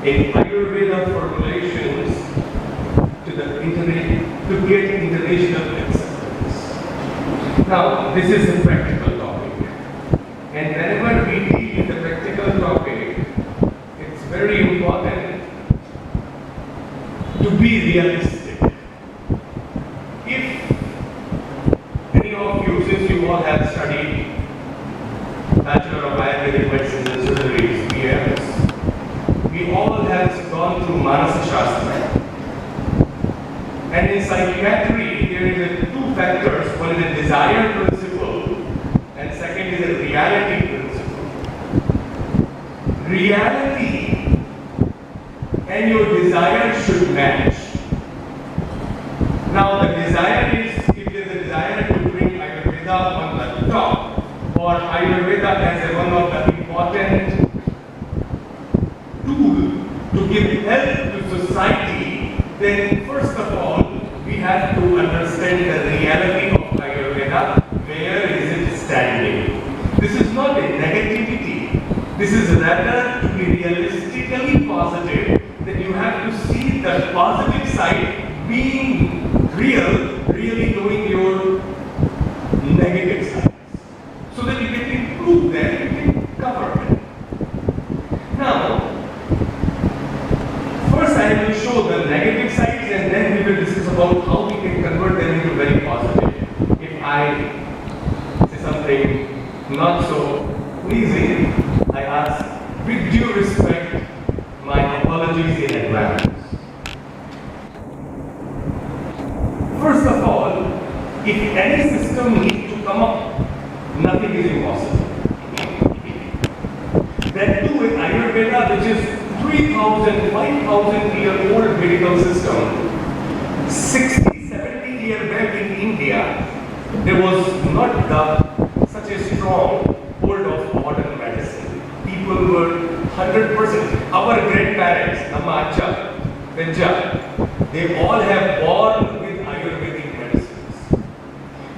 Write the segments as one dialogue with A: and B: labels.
A: in Ayurveda Formulations to get international acceptance. Now, this is a practical topic, and whenever we deal with a practical topic, it's very important to be realistic. If any of you, since you all have studied Bachelor of Ayurvedic Medicine and Surgery, BMS, we all have gone through Manasa Shastra. And in psychiatry, there is two factors. One is a desire principle, and second is a reality principle. Reality and your desire should match. Now, the desire is, if there is a desire to bring Ayurveda on the top, or Ayurveda as one of the important tools to give help to society, then first of all, we have to understand the reality of Ayurveda. Where is it standing? This is not a negativity. This is rather to be realistically positive, that you have to see the positive side being real, really knowing your negative sides, so that you can improve them, you can cover them. Now, first I will show the negative sides, and then we will discuss about how we can convert them into very positive. If I say something not so pleasing, I ask with due respect, my apologies in advance. First of all, if any system needs to come up, nothing is impossible. That too in Ayurveda, which is 3,000, 5,000-year-old medical system, 60, 70 years back in India, there was not such a strong hold of modern medicine. People were 100%. Our grandparents, Amma, Vajja, they all have born with Ayurvedic medicines.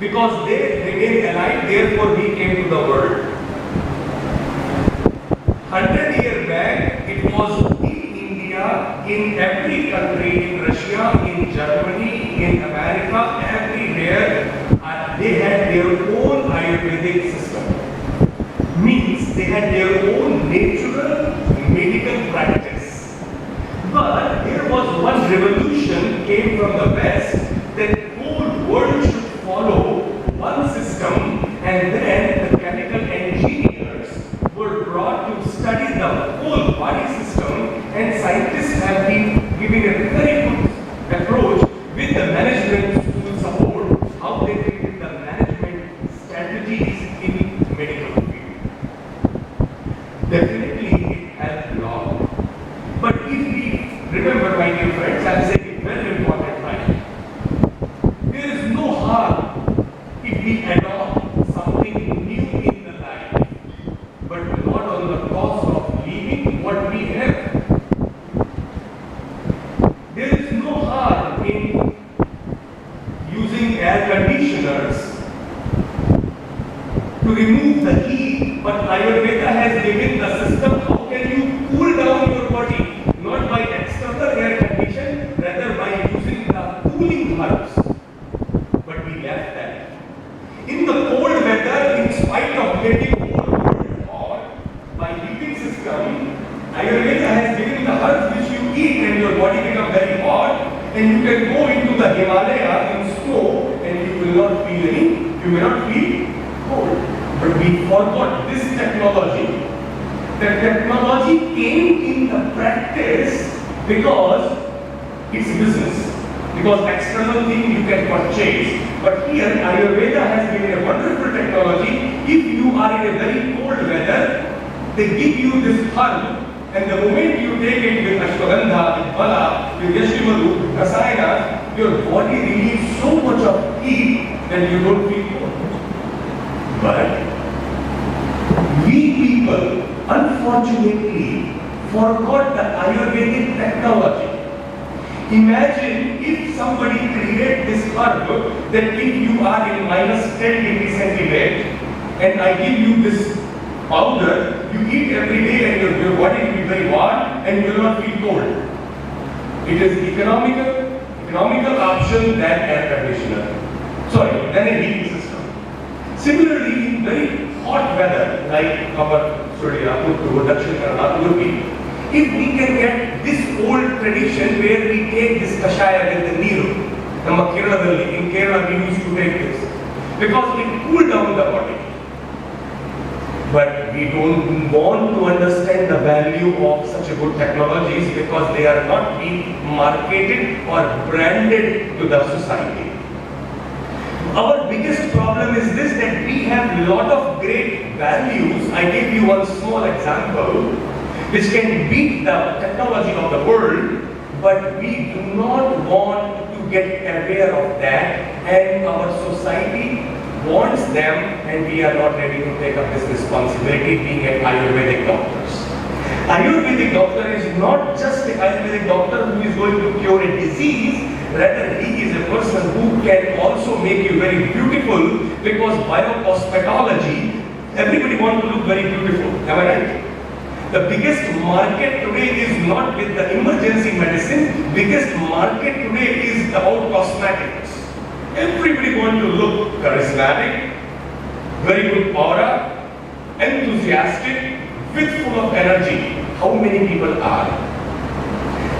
A: Because they remained alive, therefore we came to the world. 100 years back, it was in India, in every country, in Russia, in Germany, in America, everywhere, they had their own Ayurvedic system. Means they had their own natural medical practice. But there was one revolution came from the West, that whole world should follow one system, and then the chemical engineers were brought to study the whole body system, and scientists have been giving a very good approach with the management school support, how they created the management strategies in medical field. Definitely it helped a lot. But if we remember, my dear friends, I will say a very important line. There is no harm if we adopt something new in the life, but not on the cost of leaving what we have. There is no harm in using air conditioners to remove the heat, but Ayurveda has given the system how can you cool down your body, not by external air condition, rather by using the cooling herbs. But we left that. In the cold weather, in spite of getting whole world hot, by heating system, Ayurveda has given the herbs which you eat and your body becomes very hot, and you can go into the Himalaya in snow and you will not feel you may not feel cold. But we forgot this technology. The technology came in the practice because it's business. Because external thing you can purchase. But here Ayurveda has given a wonderful technology. If you are in a very cold weather, they give you this herb, and the moment you take it with ashwagandha, with bala, with yashimadu, rasayana, your body relieves so much of heat that you don't feel cold. But we people, unfortunately, forgot the Ayurvedic technology. Imagine if somebody create this herb that if you are in minus 10 degrees centigrade and I give you this powder, you eat every day and your body will be very warm and you will not feel cold. It is economical option than air conditioner. Sorry, than a heating system. Similarly, in very hot weather, like our Sullia, Dakshin Kannada, Udupi, if we can get this old tradition where we take this kashaya with the neeru, in Kerala we used to take this, because it cooled down the body. But we don't want to understand the value of such a good technologies because they are not being marketed or branded to the society. Our biggest problem is this, that we have a lot of great values. I gave you one small example which can beat the technology of the world, but we do not want to get aware of that, and our society wants them, and we are not ready to take up this responsibility being an Ayurvedic doctors. Ayurvedic doctor is not just an Ayurvedic doctor who is going to cure a disease, rather he is a person who can also make you very beautiful, because biocosmetology, everybody wants to look very beautiful, am I right? The biggest market today is not with the emergency medicine, biggest market today is about cosmetics. Everybody wants to look charismatic, very good aura, enthusiastic, with full of energy. How many people are?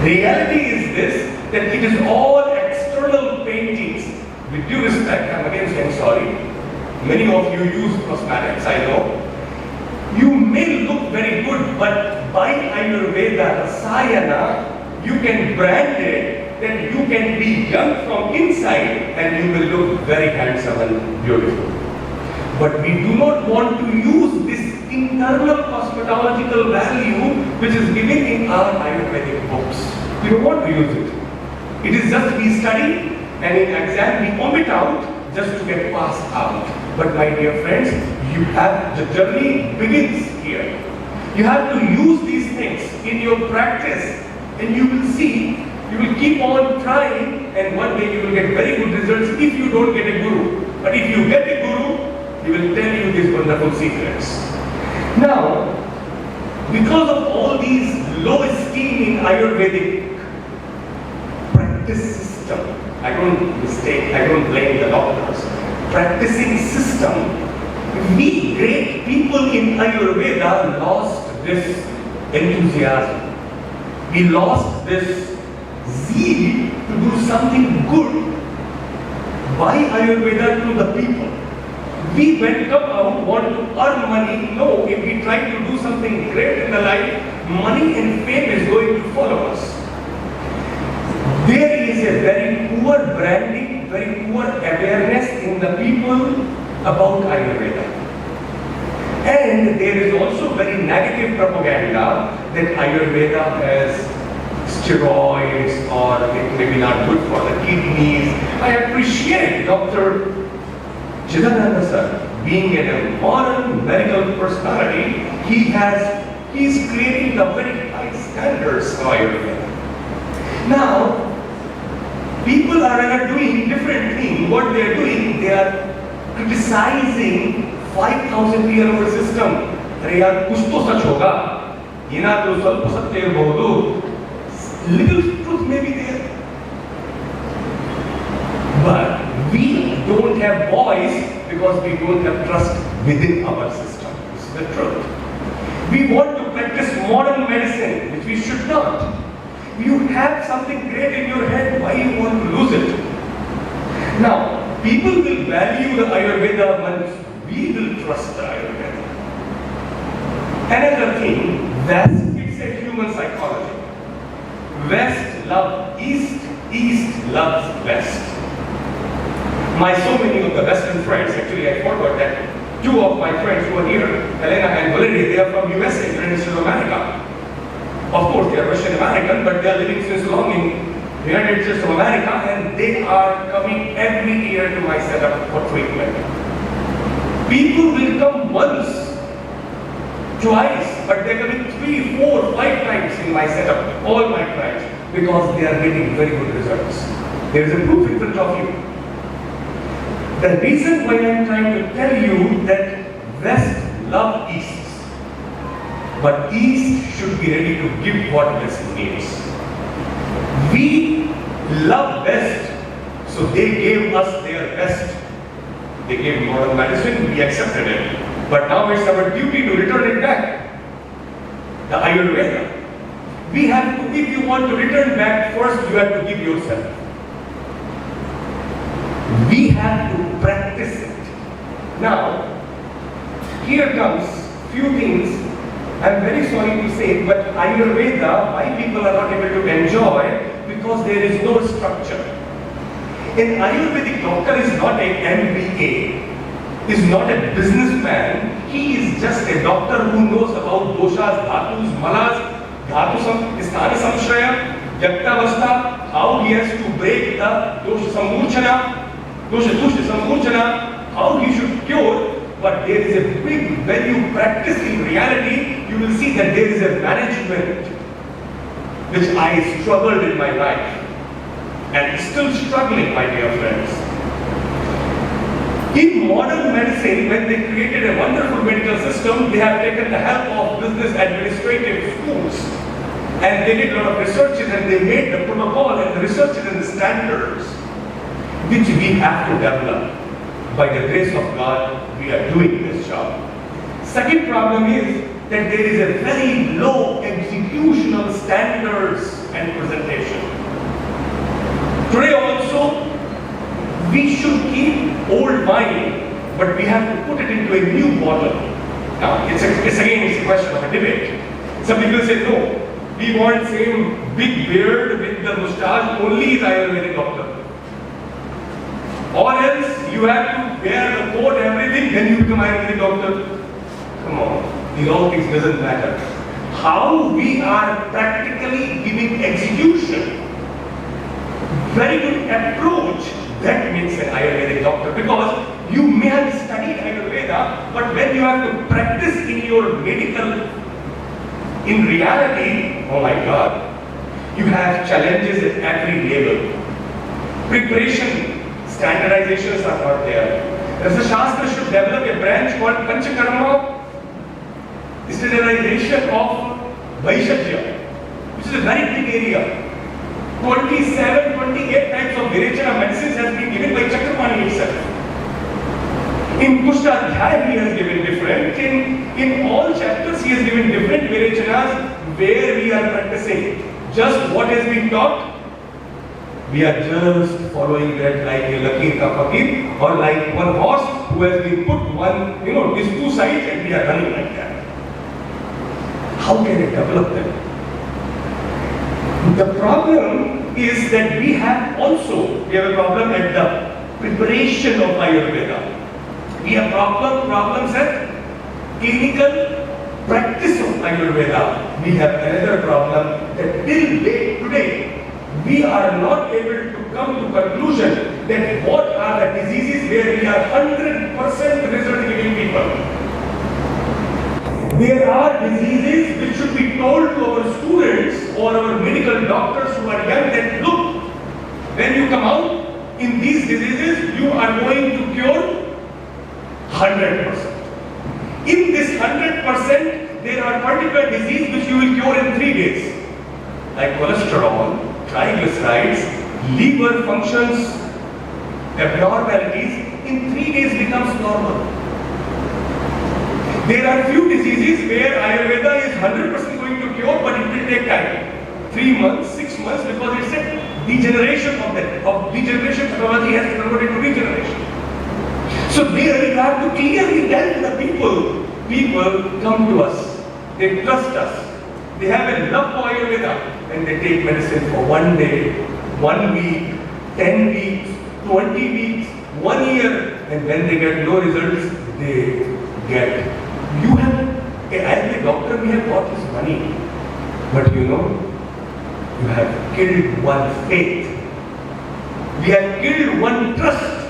A: Reality is this, that it is all external paintings. With due respect, I'm again saying sorry. Many of you use cosmetics, I know. You may look very good, but by Ayurveda, Rasayana, you can brand it that you can be young from inside and you will look very handsome and beautiful. But we do not want to use this internal cosmetological value which is given in our Ayurvedic books. We don't want to use it. It is just we study and in exam we omit out just to get passed out. But my dear friends, the journey begins here. You have to use these things in your practice and you will see, you will keep on trying and one day you will get very good results if you don't get a guru. But if you get a guru, he will tell you these wonderful secrets. Now, because of all these low esteem in Ayurvedic practice system, I don't blame the doctors, practicing system, we great people in Ayurveda lost this enthusiasm. We lost this zeal to do something good by Ayurveda to the people. We come out, want to earn money. No, if we try to do something great in the life, money and fame is going to follow us. There is a very poor branding, very poor awareness in the people about Ayurveda. And there is also very negative propaganda that Ayurveda has steroids or it may be not good for the kidneys. I appreciate Dr. Chidananda sir, being a modern medical personality, he is creating the very high standards of Ayurveda. Now, people are doing different things. What they are doing, they are criticizing 5,000-year-old system. अरे यार कुछ तो सच होगा, ये ना तो स्वल्प सत्य इरಬಹುದು. Little truth may be there, but we don't have voice because we don't have trust within our system. This is the truth. We want to practice modern medicine, which we should not. You have something great in your head, why you want to lose it? Now, people will value the Ayurveda once we will trust the Ayurveda. Another thing, it's a human psychology. West loves East, East loves West. So many of the Western friends, actually I forgot that two of my friends who are here, Helena and Valerie, they are from USA, United States of America. Of course, they are Russian American, but they are living since long in United States of America, and they are coming every year to my setup for treatment. People will come once, twice, but they are coming 3, 4, 5 times in my setup, all my clients, because they are getting very good results. There is a proof in front of you. The reason why I am trying to tell you that West love East. but East should be ready to give what West needs. We love West, so they gave us their best. They gave modern medicine, we accepted it. But now it's our duty to return it back. The Ayurveda. We have to, if you want to return back, first you have to give yourself. We have to practice it. Now, here comes few things. I'm very sorry to say, but Ayurveda, why people are not able to enjoy, because there is no structure. An Ayurvedic doctor is not a MBA, is not a businessman. He is just a doctor who knows about doshas, dhatus, malas, sthana samshraya, yaktavastha, how he has to break the dosha samurchana, how he should cure. But there is a big, when you practice in reality, you will see that there is a management which I struggled in my life and still struggling, my dear friends. In modern medicine, when they created a wonderful medical system, they have taken the help of business administrative schools and they did a lot of researches and they made the protocol and the researches and the standards which we have to develop. By the grace of God, we are doing this job. Second problem is that there is a very low executional standards and presentation. Today also, we should keep old wine, but we have to put it into a new bottle. Now, it's a question of a debate. Some people say, no, we want same big beard with the moustache, only is Ayurvedic doctor. Or else you have to wear the coat, everything, then you become Ayurvedic doctor. Come on, these all things doesn't matter. How we are practically giving execution, very good approach, that makes an Ayurvedic doctor. Because you may have studied Ayurveda, but when you have to practice in your medical, in reality, oh my God, you have challenges at every level. Preparation, standardizations are not there. Rasa Shastra should develop a branch called Panchakarma, standardization of Vaishajya, which is a very big area. 27, 28 types of Virechana medicines has been given by Chakrapani itself. In Kushtadhyaya he has given different, in all chapters he has given different Virechanas where we are practicing. Just what has been taught, we are just following that like a Lakir ka Fakir or like one horse who has been put one, these two sides and we are running like that. How can I develop them? The problem is that we have a problem at the preparation of Ayurveda. We have problems at clinical practice of Ayurveda. We have another problem that till date today, we are not able to come to conclusion that what are the diseases where we are 100% result giving people. There are diseases which should be told to our students or our medical doctors who are young that look, when you come out in these diseases, you are going to cure 100%. In this 100%, there are particular diseases which you will cure in 3 days, like cholesterol, triglycerides, liver functions, abnormalities, in 3 days becomes normal. There are few diseases where Ayurveda is 100% going to cure, but it will take time. 3 months, 6 months, because it's a degeneration of degeneration pathology has to convert into regeneration. So there we have to clearly tell the people come to us, they trust us, they have a love for Ayurveda, and they take medicine for 1 day, 1 week, 10 weeks, 20 weeks, 1 year, and when they get no results, they get. As a doctor, we have got this money, but you have killed one faith. We have killed one trust,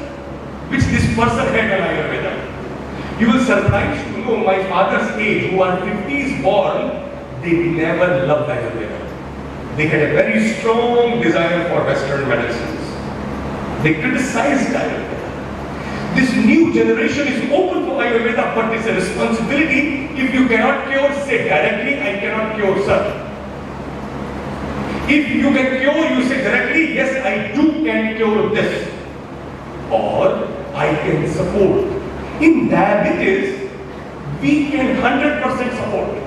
A: which this person had on Ayurveda. You will surprise to know my father's age, who are 50s born, they never loved Ayurveda. They had a very strong desire for Western medicines. They criticized Ayurveda. This new generation is open for Ayurveda, but it's a responsibility If you cannot cure, say directly, I cannot cure, sir. If you can cure, you say directly, yes, I do can cure this. Or I can support. In diabetes, we can 100% support.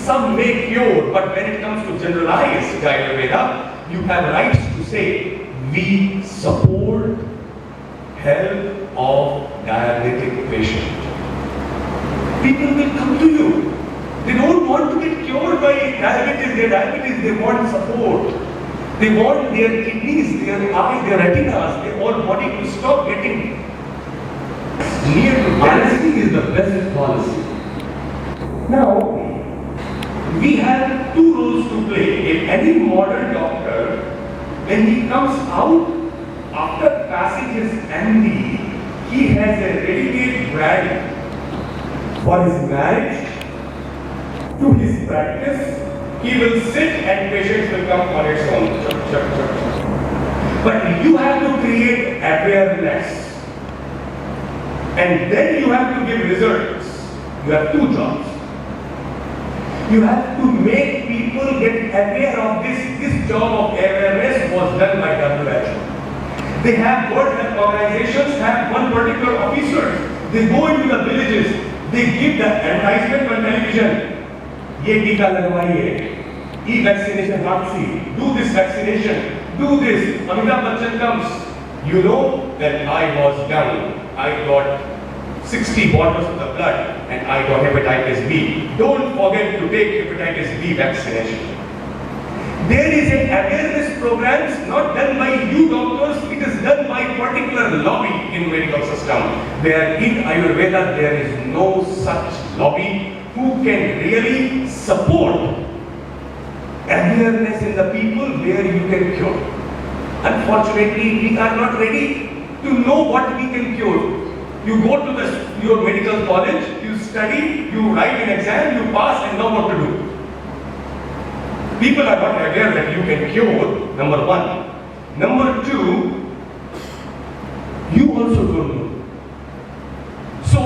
A: Some may cure, but when it comes to generalized Ayurveda, you have rights to say, we support health of diabetic patient. People will come to you. They don't want to get cured by diabetes, they want support. They want their kidneys, their eyes, their retinas, their whole body to stop getting near to honesty is the best policy. Now, we have two roles to play. If any modern doctor, when he comes out after passing his MD, he has a ready-made brand for his marriage, to his practice. He will sit and patients will come on its own. But you have to create awareness. And then you have to give results. You have two jobs. You have to make people get aware of this. This job of awareness was done by WHO. They have World Health Organizations, have one particular officer. They go into the villages. They give the advertisement on television. ये टीका लगवाइए, e-vaccination vaccine, do this vaccination, do this. Amitabh Bachchan comes. You know, when I was young, I got 60 bottles of the blood and I got hepatitis B. Don't forget to take hepatitis B vaccination. There is an awareness programs not done by you doctors, it is done by particular lobby in medical system. Where in Ayurveda there is no such lobby who can really support awareness in the people where you can cure. Unfortunately, we are not ready to know what we can cure. You go to your medical college, you study, you write an exam, you pass and know what to do. People are not aware that you can cure, number one. Number two, you also don't know. So,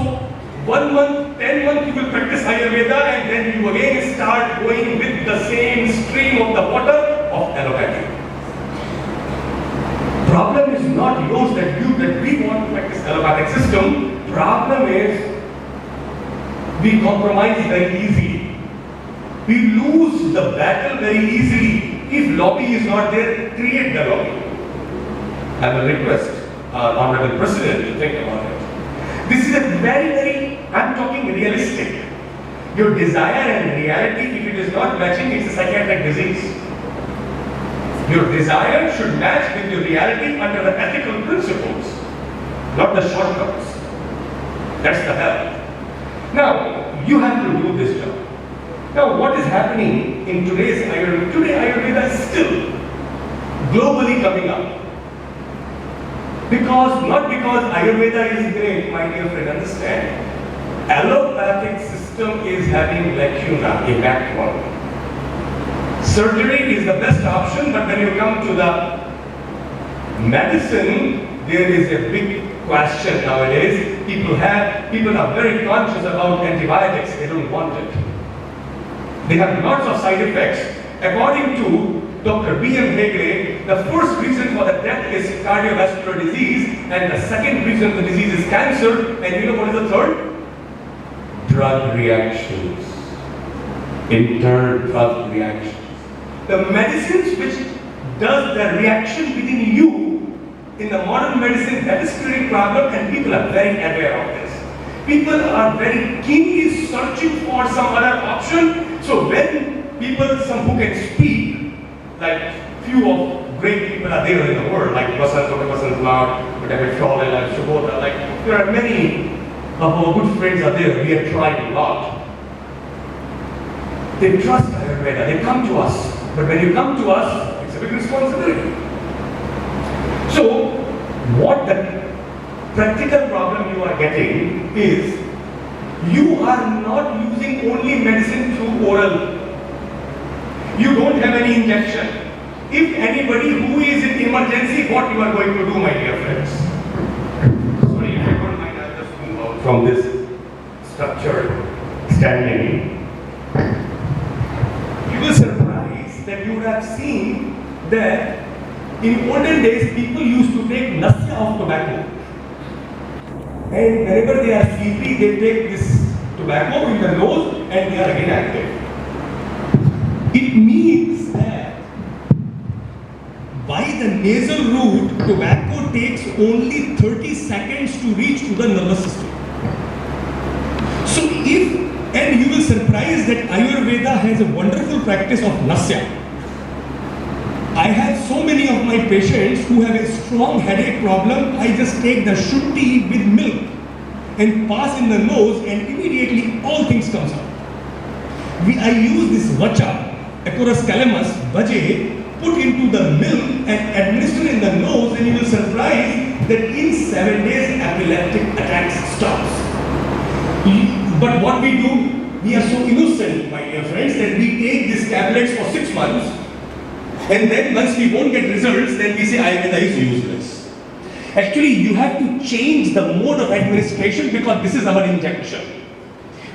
A: 1 month, 10 months you will practice Ayurveda and then you again start going with the same stream of the water of allopathy. Problem is not yours that we want to practice allopathic system. Problem is we compromise very easily. We lose the battle very easily. If lobby is not there, create the lobby. I will request our Honorable President to think about it. This is a very, I'm talking realistic. Your desire and reality, if it is not matching, it's a psychiatric disease. Your desire should match with your reality under the ethical principles, not the shortcuts. That's the health. Now, you have to do this job. Now, what is happening in today's Ayurveda? Today, Ayurveda is still globally coming up. Not because Ayurveda is great, my dear friend, understand. Allopathic system is having lacuna, a backbone. Surgery is the best option, but when you come to the medicine, there is a big question nowadays. People are very conscious about antibiotics, they don't want it. They have lots of side effects. According to Dr. B.M. Hegde, the first reason for the death is cardiovascular disease, and the second reason for the disease is cancer, and you know what is the third? Drug reactions. Inter-drug reactions. The medicines which does the reaction within you, in the modern medicine, that is creating problem, and people are very aware of this. People are very keenly searching for some other option. So when people, some who can speak, like few of great people are there in the world, like Dr. Vasant Lal, David Frawley, like Subodha, like there are many of our good friends are there. We have tried a lot. They trust Ayurveda, they come to us. But when you come to us, it's a big responsibility. So, what the practical problem you are getting is, you are not using only medicine through oral. You don't have any injection. If anybody who is in emergency, what you are going to do, my dear friends? Sorry, if you don't mind, I'll just move out from this structured standing, you will surprise that you would have seen that in olden days people used to take nasya of tobacco. And whenever they are sleepy, they take this tobacco in the nose and they are again active. It means that by the nasal route, tobacco takes only 30 seconds to reach to the nervous system. So and you will surprise that Ayurveda has a wonderful practice of nasya. I have so many of my patients who have a strong headache problem. I just take the shuddhi with milk and pass in the nose and immediately all things comes out. I use this vacha, Ecorus calamus, baje, put into the milk and administer in the nose, and you will surprise that in 7 days epileptic attacks stops. But what we do, we are so innocent, my dear friends, that we take these tablets for 6 months, and then once we won't get results, then we say Ayurveda is useless. Actually, you have to change the mode of administration because this is our injection.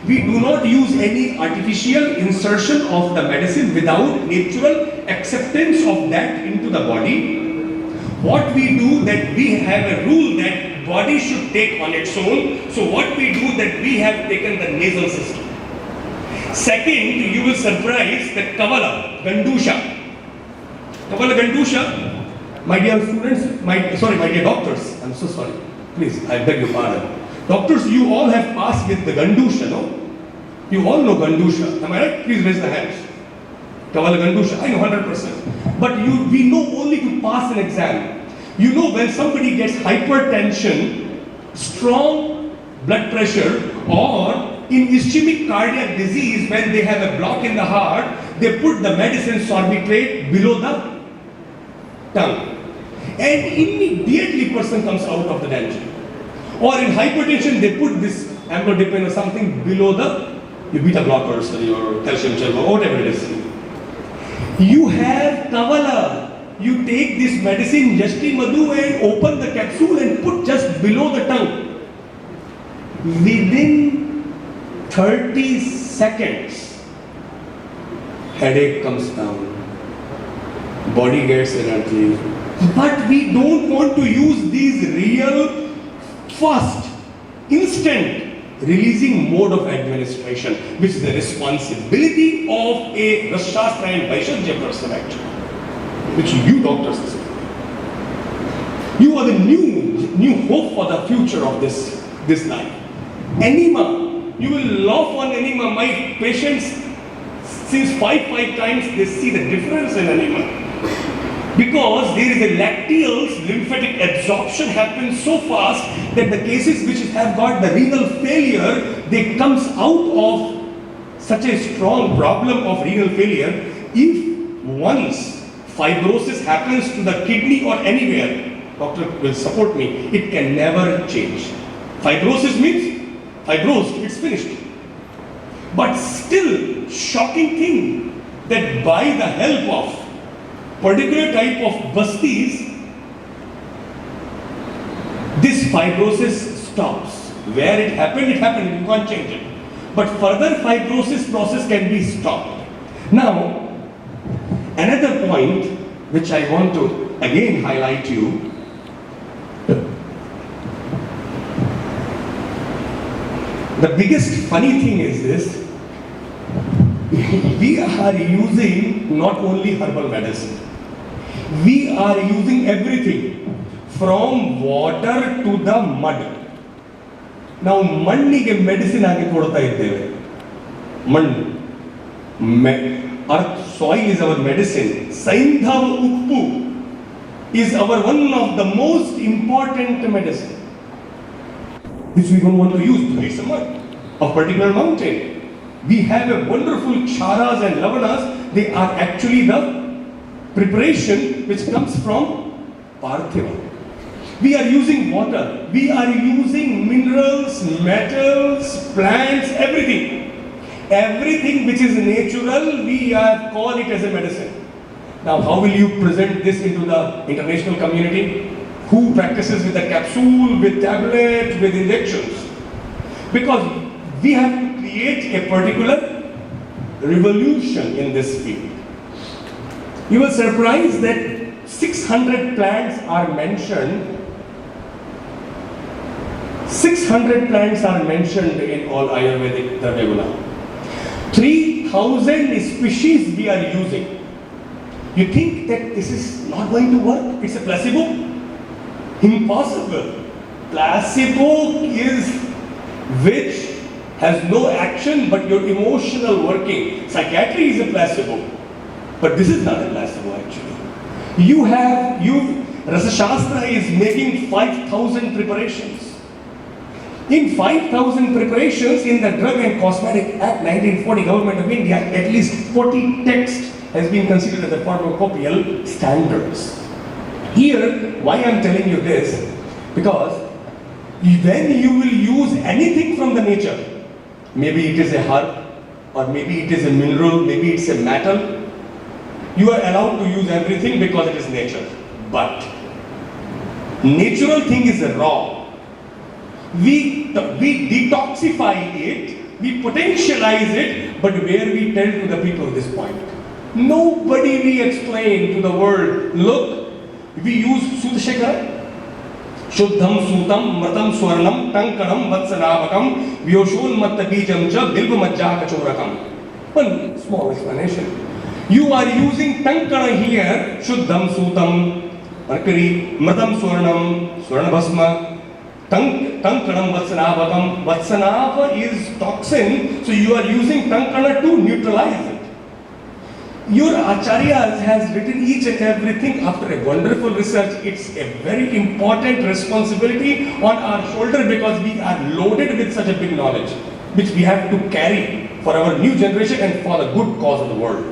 A: We do not use any artificial insertion of the medicine without natural acceptance of that into the body. What we do, that we have a rule that body should take on its own. So what we do, that we have taken the nasal system. Second, you will surprise that Kavala, Gandusha. Kavala Gandusha, my dear students, my dear doctors, I'm so sorry. Please, I beg your pardon. Doctors, you all have passed with the Gandusha, no? You all know Gandusha. Am I right? Please raise the hands. Kavala Gandusha, I know 100%. But we know only to pass an exam. You know when somebody gets hypertension, strong blood pressure, or in ischemic cardiac disease, when they have a block in the heart, they put the medicine sorbitrate below the tongue. And immediately person comes out of the danger. Or in hypertension, they put this amlodipine or something below the beta blockers or your calcium channel or whatever it is. You have Kavala. You take this medicine, Yashti Madhu, and open the capsule and put just below the tongue. Within 30 seconds, headache comes down. Body gets energy. But we don't want to use these real fast, instant releasing mode of administration, which is the responsibility of a Rashastra and Vaishadhya person actually, which you doctors say. You are the new hope for the future of this life. Enema, you will laugh on enema. My patients, since five times, they see the difference in enema. Because there is a lacteals lymphatic absorption happens so fast that the cases which have got the renal failure, they comes out of such a strong problem of renal failure. If once fibrosis happens to the kidney or anywhere, doctor will support me, it can never change. Fibrosis means fibrosed, it's finished. But still, shocking thing that by the help of particular type of bastis, this fibrosis stops. Where it happened, you can't change it. But further fibrosis process can be stopped. Now, another point which I want to again highlight you, the biggest funny thing is this, we are using not only herbal medicine, we are using everything from water to the mud. Now, mannige medicine aage kodta iddeve. Earth soil is our medicine. Saindhav uppu is our one of the most important medicine, which we don't want to use to make some mud of particular mountain. We have a wonderful charas and lavanas. They are actually the preparation which comes from Parthiva. We are using water. We are using minerals, metals, plants, everything. Everything which is natural, we call it as a medicine. Now, how will you present this into the international community? Who practices with a capsule, with tablet, with injections? Because we have to create a particular revolution in this field. You will surprise that 600 plants are mentioned. 600 plants are mentioned in all Ayurvedic Dravya. 3,000 species we are using. You think that this is not going to work? It's a placebo? Impossible. Placebo is which has no action but your emotional working. Psychiatry is a placebo. But this is not a placebo actually. Rasa Shastra is making 5,000 preparations. In 5,000 preparations in the Drug and Cosmetic Act 1940, Government of India, at least 40 texts has been considered as the pharmacopoeial standards. Here, why I am telling you this? Because when you will use anything from the nature, maybe it is a herb, or maybe it is a mineral, maybe it's a metal, you are allowed to use everything because it is nature. But natural thing is raw. We detoxify it, we potentialize it, but where we tell to the people this point? Nobody we explain to the world, look, we use Sudashekara, Shuddham Sutam Matam Swarnam Tankanam Vatsanavakam Vyoshon Mattabijam Cha Bilvamajja Kachorakam. One small explanation. You are using Tankana here, Shuddham Sutam, Mercury, Matam Swarnam, Swarnabhasma, Tankanam Vatsanavakam. Vatsanava is toxin, so you are using Tankana to neutralize it. Your Acharyas has written each and everything after a wonderful research. It's a very important responsibility on our shoulder because we are loaded with such a big knowledge, which we have to carry for our new generation and for the good cause of the world.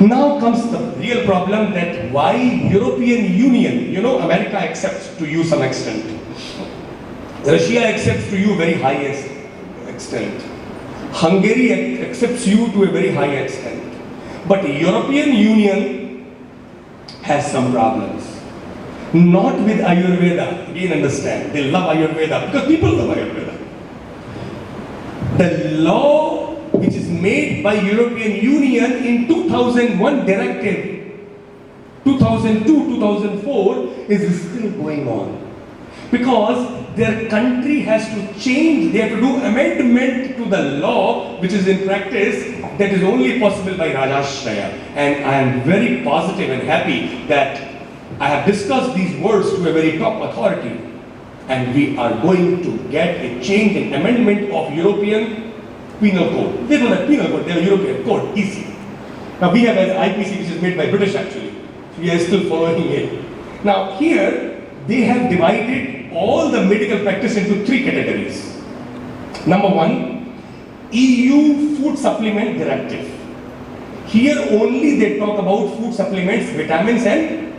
A: Now comes the real problem that why European Union, America accepts to you some extent. Russia accepts to you very highest extent. Hungary accepts you to a very high extent. But European Union has some problems. Not with Ayurveda, again understand, they love Ayurveda because people love Ayurveda. The law which is made by European Union in 2001 directive, 2002-2004 is still going on. Because their country has to change, they have to do amendment to the law which is in practice that is only possible by Rajashraya. And I am very positive and happy that I have discussed these words to a very top authority and we are going to get a change in amendment of European Penal Code. They don't have Penal Code, they have European Code, EC. Now we have as IPC which is made by British actually. We are still following it. Now here they have divided all the medical practice into 3 categories. Number 1, EU Food Supplement Directive. Here only they talk about food supplements, vitamins and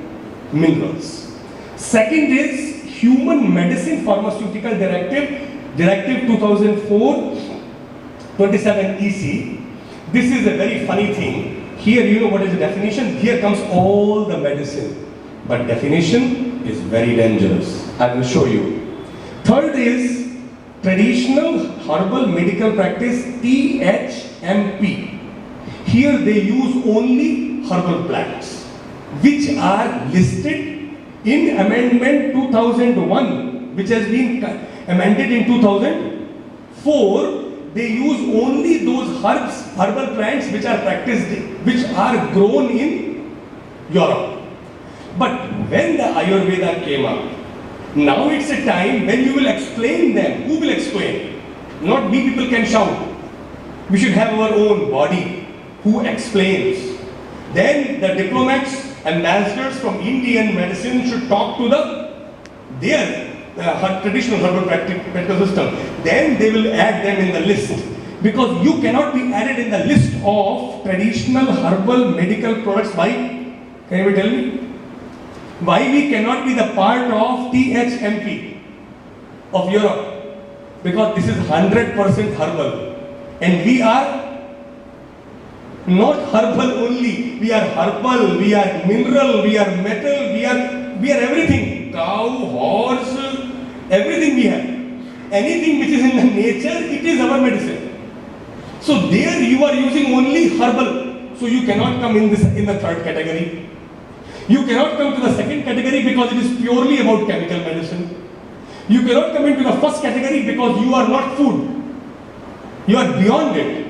A: minerals. Second is Human Medicine Pharmaceutical Directive, Directive 2004-27 EC. This is a very funny thing. Here you know what is the definition? Here comes all the medicine. But definition is very dangerous. I will show you. Third is Traditional Herbal Medical Practice, THMP. Here they use only herbal plants, which are listed in Amendment 2001, which has been amended in 2004. They use only those herbal plants which are practiced, which are grown in Europe. But when the Ayurveda came up, now it's a time when you will explain them. Who will explain? Not we people can shout. We should have our own body who explains. Then the diplomats, ambassadors from Indian medicine should talk to their traditional herbal practical system. Then they will add them in the list. Because you cannot be added in the list of traditional herbal medical products by, can you tell me? Why we cannot be the part of THMP of Europe? Because this is 100% herbal. And we are not herbal only. We are herbal, we are mineral, we are metal, we are everything. Cow, horse, everything we have. anything which is in the nature, it is our medicine. So there you are using only herbal. So you cannot come in the third category. You cannot come to the second category because it is purely about chemical medicine. You cannot come into the first category because you are not food. You are beyond it.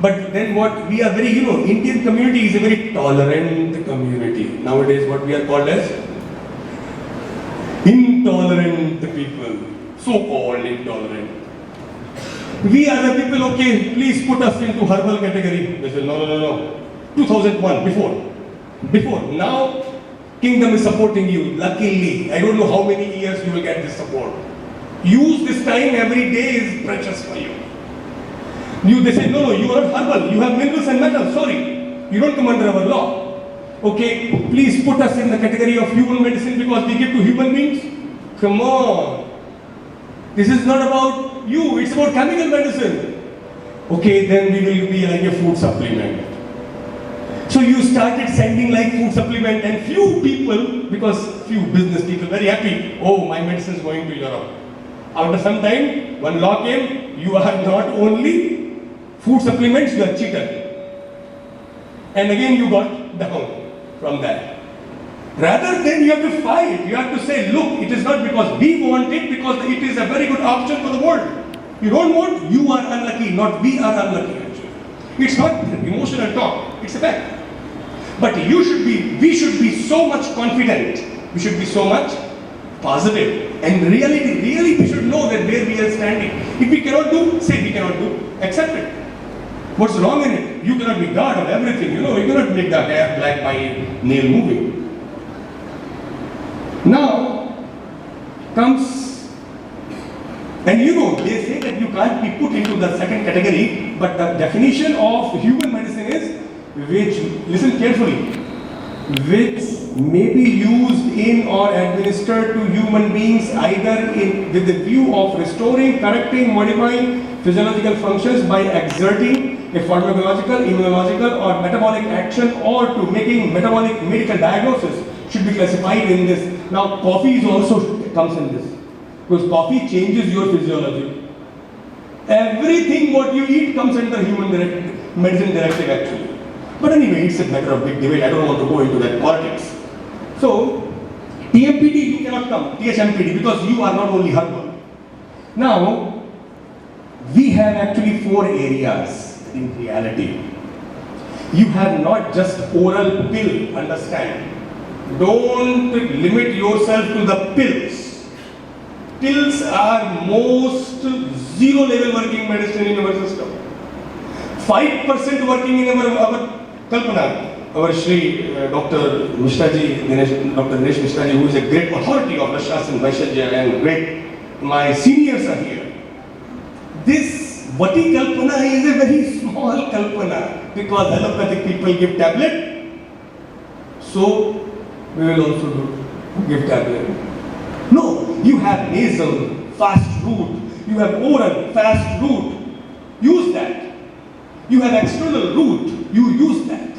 A: But then what we are very, Indian community is a very tolerant community. Nowadays what we are called as intolerant people. So-called intolerant. We are the people, okay, please put us into herbal category. They say, no. 2001, before. Now, kingdom is supporting you, luckily. I don't know how many years you will get this support. Use this time, every day is precious for you. They say, no, you are not herbal, you have minerals and metals, sorry. You don't come under our law. Okay, please put us in the category of human medicine because we give to human beings. Come on. This is not about you, it's about chemical medicine. Okay, then we will be like a food supplement. So you started sending like food supplement and few people, because few business people very happy, oh, my medicine is going to Europe. After some time, one law came, you are not only food supplements, you are cheated. And again you got down from that. Rather than you have to fight, you have to say, look, it is not because we want it, because it is a very good option for the world. You don't want, you are unlucky, not we are unlucky actually. It's not emotional talk, it's a fact. But we should be so much confident, we should be so much positive. And really we should know that where we are standing. If we cannot do, say we cannot do, accept it. What's wrong in it? You cannot be God of everything, you cannot make the hair black by nail moving. Now comes, and they say that you can't be put into the second category, but the definition of human medicine is which, listen carefully, which may be used in or administered to human beings either with the view of restoring, correcting, modifying physiological functions by exerting a pharmacological, immunological or metabolic action or to making metabolic medical diagnosis should be classified in this. Now coffee is also comes in this because coffee changes your physiology. Everything what you eat comes under human medicine directive actually. But anyway, it's a matter of big debate. I don't want to go into that politics. So, TMPD you cannot come, THMPD, because you are not only herbal. Now, we have actually 4 areas in reality. You have not just oral pill, understand. Don't limit yourself to the pills. Pills are most 0 level working medicine in our system. 5% working in our Kalpana, our Shri Dr. Mishraji, Dr. Dinesh Mishraji, who is a great authority of Rashas and Vaishajya and great, my seniors are here. This Vati Kalpana is a very small Kalpana because allopathic people give tablet. So we will also give tablet. No, you have nasal, fast route. You have oral, fast route. Use that. You have external route. You use that.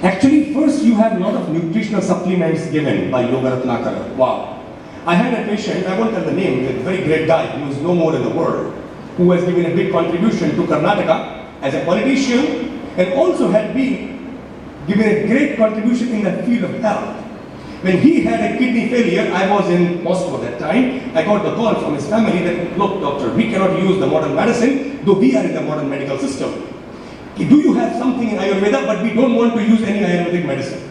A: Actually, first you have a lot of nutritional supplements given by Yoga Ratnakara. Wow. I had a patient, I won't tell the name, a very great guy who is no more in the world, who has given a big contribution to Karnataka as a politician and also had been given a great contribution in the field of health. When he had a kidney failure, I was in Moscow at that time, I got the call from his family that, look doctor, we cannot use the modern medicine, though we are in the modern medical system. Do you have something in Ayurveda, but we don't want to use any Ayurvedic medicine?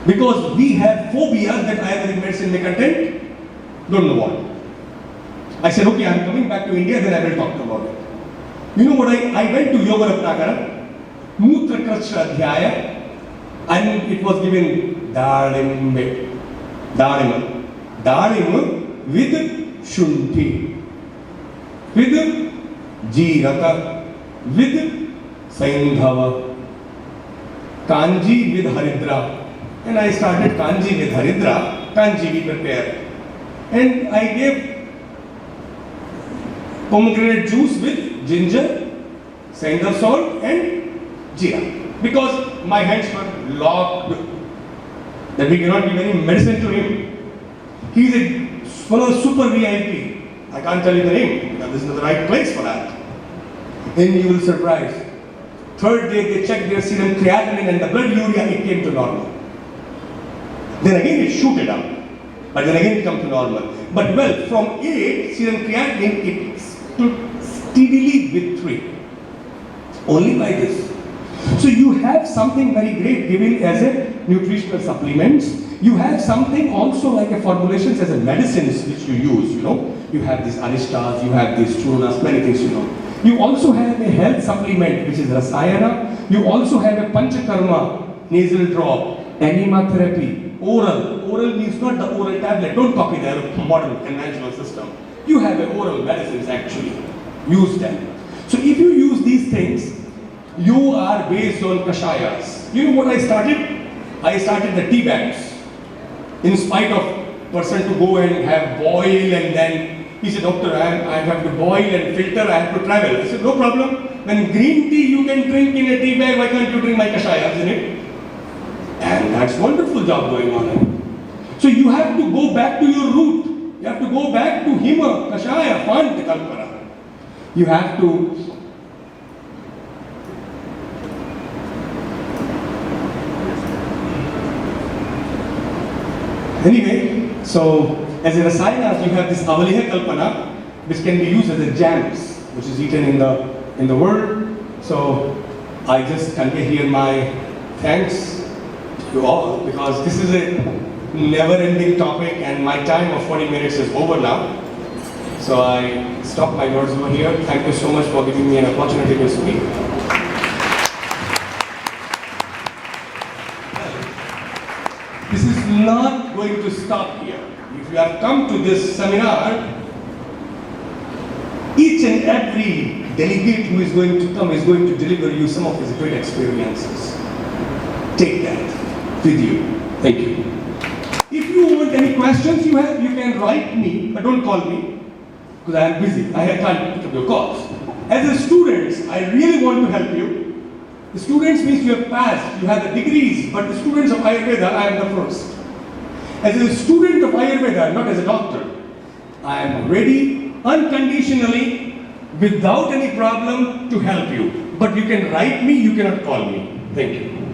A: Because we have phobia that Ayurvedic medicine may contain, don't know what. I said, okay, I'm coming back to India, then I will talk about it. You know what, I went to Yoga Ratnakara, Mutra Krasha Adhyaya, and it was given Dalim with Shunti, with Jiraka, with Saindhava, Kanji with Haridra. And I started Kanji with Haridra, Kanji we prepare. And I gave pomegranate juice with ginger, Saindhav salt and Jeera. Because my hands were locked, that we cannot give any medicine to him. He is a
B: one of the super VIP. I can't tell you the name, because this is not the right place for that. Then you will surprise. Third day, they checked their serum creatinine and the blood urea, it came to normal. Then again, it shooted up. But then again, it comes to normal. But well, from 8, serum creatinine, it stood steadily with 3. Only by this. So you have something very great given as a nutritional supplements. You have something also like a formulations as a medicines which you use, you know. You have these aristas, you have these chunas, many things, you know. You also have a health supplement which is rasayana. You also have a panchakarma, nasal drop, enema therapy, oral. Oral means not the oral tablet. Don't copy the modern conventional system. You have a oral medicines actually. Use them. So if you use these things, you are based on kashayas. You know what I started? I started the tea bags. In spite of person to go and have boil and then he said, doctor, I have to boil and filter, I have to travel. I said, no problem. When green tea you can drink in a tea bag, why can't you drink my kashayas in it? And that's wonderful job going on. So you have to go back to your root. You have to go back to Hima, Kashaya, Pant, Kalpana. You have to anyway, so as a rasayana, you have this avaliha kalpana, which can be used as a jams, which is eaten in the world. So I just convey here my thanks to you all, because this is a never-ending topic and my time of 40 minutes is over now. So I stop my words over here. Thank you so much for giving me an opportunity to speak. This is not going to stop here. If you have come to this seminar, each and every delegate who is going to come is going to deliver you some of his great experiences. Take that with you. Thank you. If you want any questions you have, you can write me, but don't call me, because I am busy. I can't pick up your calls. As a student, I really want to help you. The students means you have passed, you have the degrees, but the students of Ayurveda, I am the first. As a student of Ayurveda, not as a doctor, I am ready unconditionally, without any problem, to help you. But you can write me, you cannot call me. Thank you.